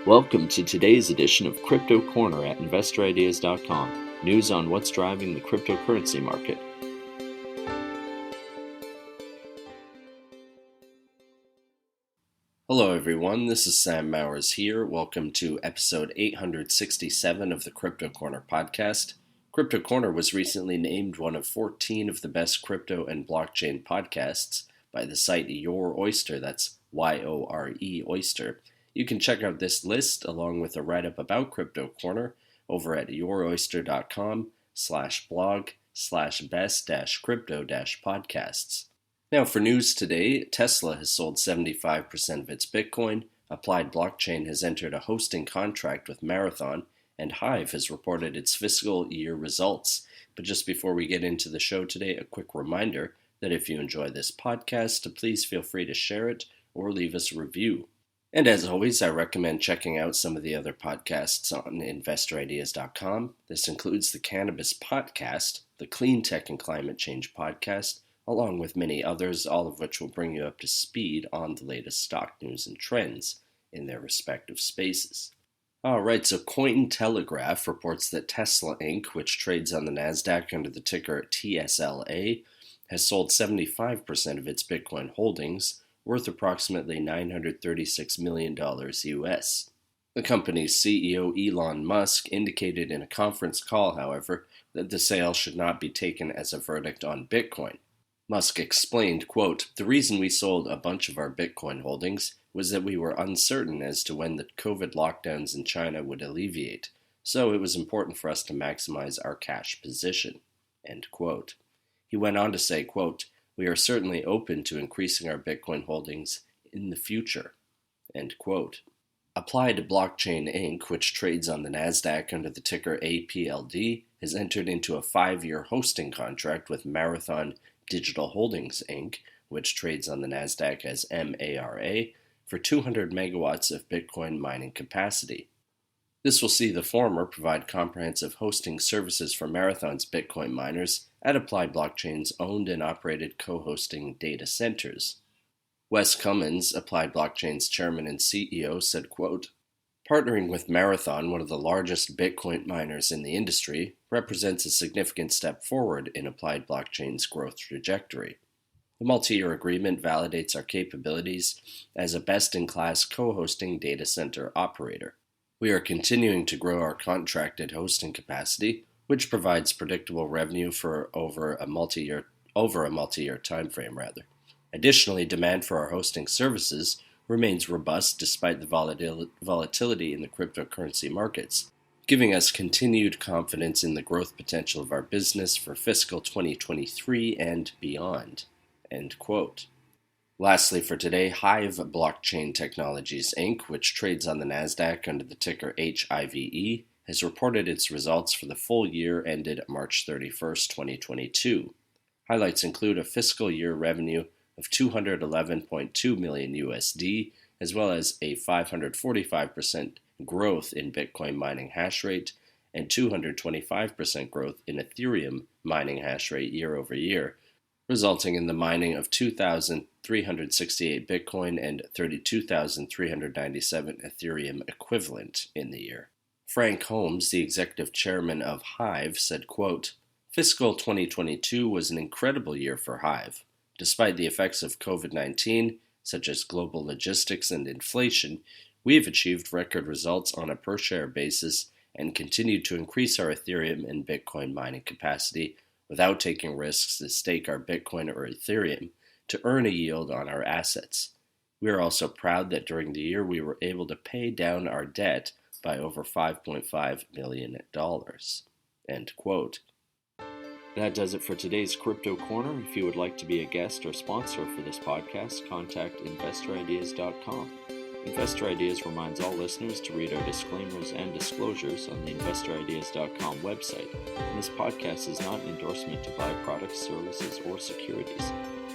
Welcome to today's edition of Crypto Corner at InvestorIdeas.com. News on what's driving the cryptocurrency market. Hello everyone, this is Sam Mowers here. Welcome to episode 867 of the Crypto Corner podcast. Crypto Corner was recently named one of 14 of the best crypto and blockchain podcasts by the site Your Oyster, that's Y-O-R-E Oyster. You can check out this list along with a write-up about Crypto Corner over at youroyster.com/blog/best-crypto-podcasts. Now for news today, Tesla has sold 75% of its Bitcoin, Applied Blockchain has entered a hosting contract with Marathon, and HIVE has reported its fiscal year results. But just before we get into the show today, a quick reminder that if you enjoy this podcast, please feel free to share it or leave us a review. And as always, I recommend checking out some of the other podcasts on InvestorIdeas.com. This includes the Cannabis Podcast, the Clean Tech and Climate Change Podcast, along with many others, all of which will bring you up to speed on the latest stock news and trends in their respective spaces. Alright, so Cointelegraph reports that Tesla Inc., which trades on the Nasdaq under the ticker TSLA, has sold 75% of its Bitcoin holdings, worth approximately $936 million US. The company's CEO Elon Musk indicated in a conference call, however, that the sale should not be taken as a verdict on Bitcoin. Musk explained, quote, "The reason we sold a bunch of our Bitcoin holdings was that we were uncertain as to when the COVID lockdowns in China would alleviate, so it was important for us to maximize our cash position," end quote. He went on to say, quote, "We are certainly open to increasing our Bitcoin holdings in the future," end quote. Applied Blockchain Inc., which trades on the Nasdaq under the ticker APLD, has entered into a 5-year hosting contract with Marathon Digital Holdings Inc., which trades on the Nasdaq as MARA, for 200 megawatts of Bitcoin mining capacity. This will see the former provide comprehensive hosting services for Marathon's Bitcoin miners at Applied Blockchain's owned and operated co-hosting data centers. Wes Cummins, Applied Blockchain's chairman and CEO, said, quote, "Partnering with Marathon, one of the largest Bitcoin miners in the industry, represents a significant step forward in Applied Blockchain's growth trajectory. The multi-year agreement validates our capabilities as a best-in-class co-hosting data center operator. We are continuing to grow our contracted hosting capacity, which provides predictable revenue for over a multi-year timeframe. Additionally, demand for our hosting services remains robust despite the volatility in the cryptocurrency markets, giving us continued confidence in the growth potential of our business for fiscal 2023 and beyond," end quote. Lastly for today, HIVE Blockchain Technologies Inc., which trades on the Nasdaq under the ticker HIVE, has reported its results for the full year ended March 31st, 2022. Highlights include a fiscal year revenue of $211.2 million USD, as well as a 545% growth in Bitcoin mining hash rate and 225% growth in Ethereum mining hash rate year over year, resulting in the mining of 2,368 Bitcoin and 32,397 Ethereum equivalent in the year. Frank Holmes, the executive chairman of HIVE, said, quote, "Fiscal 2022 was an incredible year for HIVE. Despite the effects of COVID-19, such as global logistics and inflation, we have achieved record results on a per-share basis and continued to increase our Ethereum and Bitcoin mining capacity without taking risks to stake our Bitcoin or Ethereum to earn a yield on our assets. We are also proud that during the year we were able to pay down our debt by over $5.5 million, end quote. That does it for today's Crypto Corner. If you would like to be a guest or sponsor for this podcast, contact InvestorIdeas.com. Investor Ideas reminds all listeners to read our disclaimers and disclosures on the InvestorIdeas.com website, and this podcast is not an endorsement to buy products, services, or securities.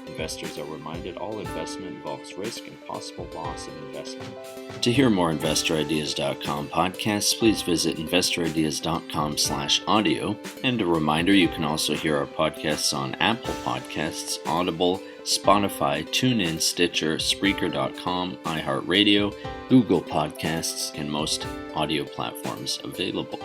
Investors are reminded all investment involves risk and possible loss in investment. To hear more InvestorIdeas.com podcasts, please visit InvestorIdeas.com/audio. And a reminder, you can also hear our podcasts on Apple Podcasts, Audible, Spotify, TuneIn, Stitcher, Spreaker.com, iHeartRadio, Google Podcasts, and most audio platforms available.